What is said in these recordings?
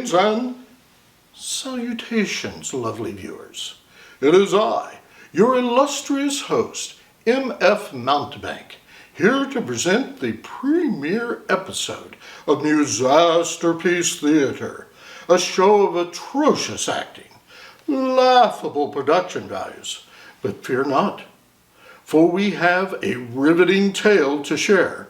Greetings and salutations, lovely viewers. It is I, your illustrious host, M.F. Mountebank, here to present the premiere episode of Museaterpiece Theater, a show of atrocious acting, laughable production values, but fear not, for we have a riveting tale to share.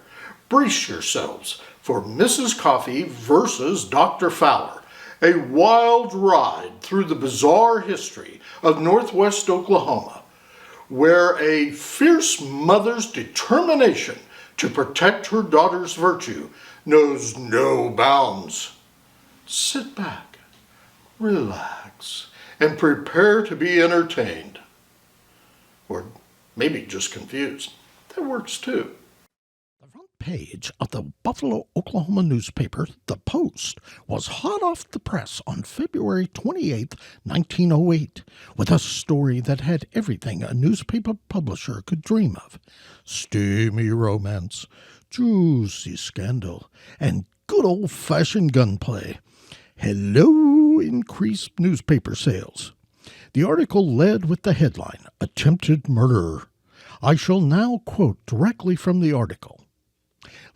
Brace yourselves for Mrs. Coffey versus Dr. Fowler, a wild ride through the bizarre history of Northwest Oklahoma, where a fierce mother's determination to protect her daughter's virtue knows no bounds. Sit back, relax, and prepare to be entertained. Or maybe just confused. That works too. The front page of the Buffalo, Oklahoma newspaper, The Post, was hot off the press on February 28, 1908, with a story that had everything a newspaper publisher could dream of: steamy romance, juicy scandal, and good old-fashioned gunplay. Hello, increased newspaper sales. The article led with the headline, "Attempted Murder." I shall now quote directly from the article.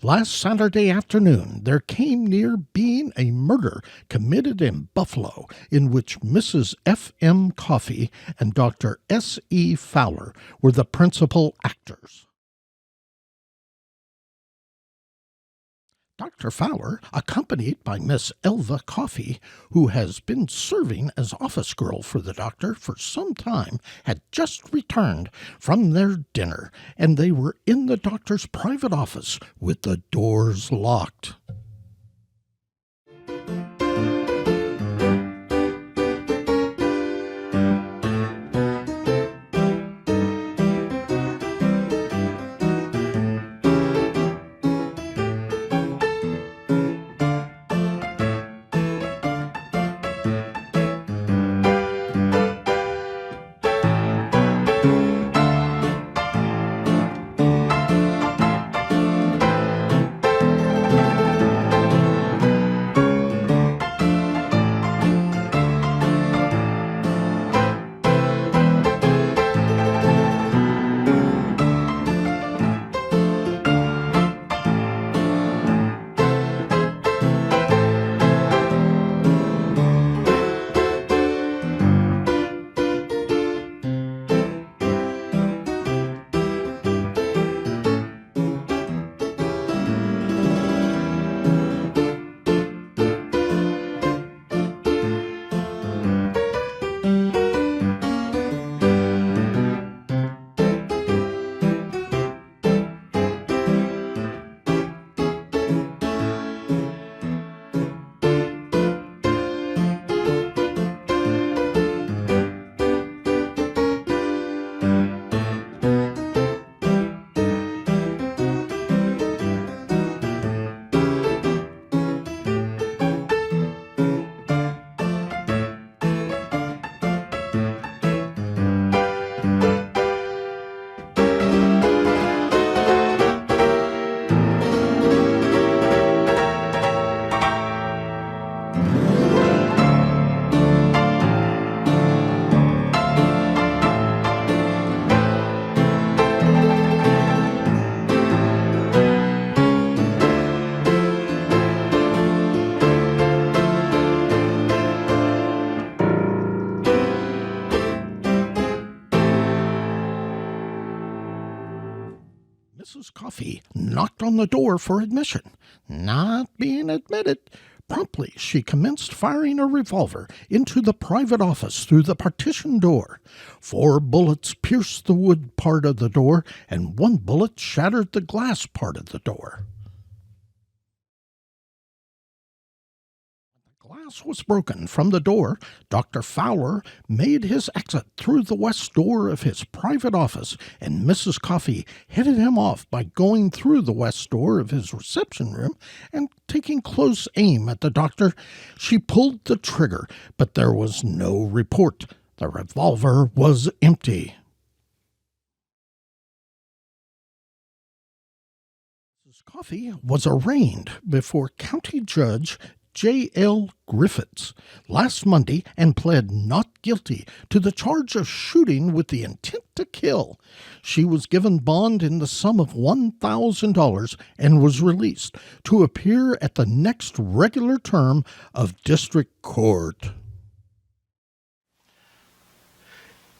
Last Saturday afternoon, there came near being a murder committed in Buffalo in which Mrs. F.M. Coffey and Dr. S.E. Fowler were the principal actors. Dr. Fowler, accompanied by Miss Elva Coffey, who has been serving as office girl for the doctor for some time, had just returned from their dinner, and they were in the doctor's private office with the doors locked. Mrs. Coffey knocked on the door for admission. Not being admitted, promptly she commenced firing a revolver into the private office through the partition door. 4 bullets pierced the wood part of the door, and 1 bullet shattered the glass part of the door. Glass was broken from the door. Dr. Fowler made his exit through the west door of his private office, and Mrs. Coffey headed him off by going through the west door of his reception room and taking close aim at the doctor. She pulled the trigger, but there was no report. The revolver was empty. Mrs. Coffey was arraigned before County Judge J.L. Griffiths last Monday and pled not guilty to the charge of shooting with the intent to kill. She was given bond in the sum of $1,000 and was released to appear at the next regular term of district court.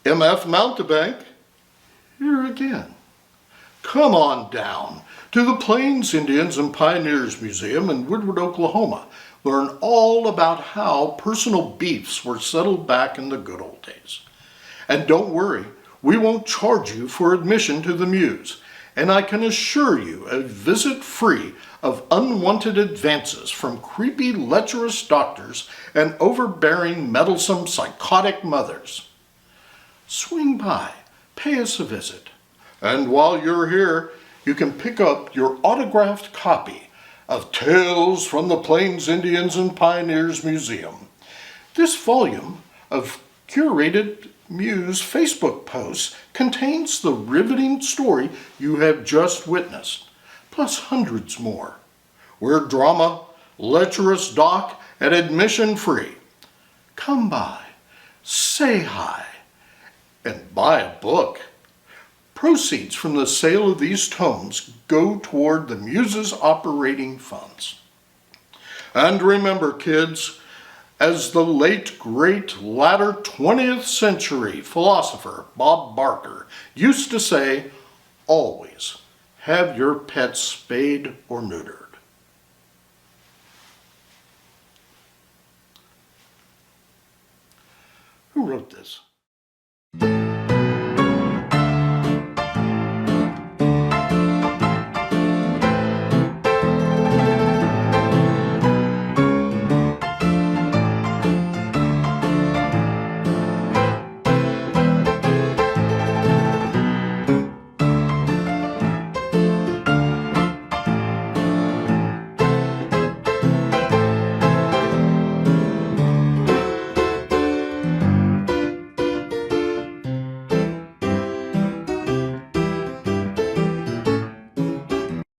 M.F. Mountebank, here again. Come on down to the Plains Indians and Pioneers Museum in Woodward, Oklahoma. Learn all about how personal beefs were settled back in the good old days. And don't worry, we won't charge you for admission to the Muse. And I can assure you a visit free of unwanted advances from creepy, lecherous doctors and overbearing, meddlesome, psychotic mothers. Swing by, pay us a visit. And while you're here, you can pick up your autographed copy of Tales from the Plains Indians and Pioneers Museum. This volume of curated Muse Facebook posts contains the riveting story you have just witnessed, plus hundreds more. We're drama, lecherous doc, and admission free. Come by, say hi, and buy a book. Proceeds from the sale of these tomes go toward the Muse's operating funds. And remember, kids, as the late, great, latter 20th century philosopher Bob Barker used to say, always have your pets spayed or neutered. Who wrote this?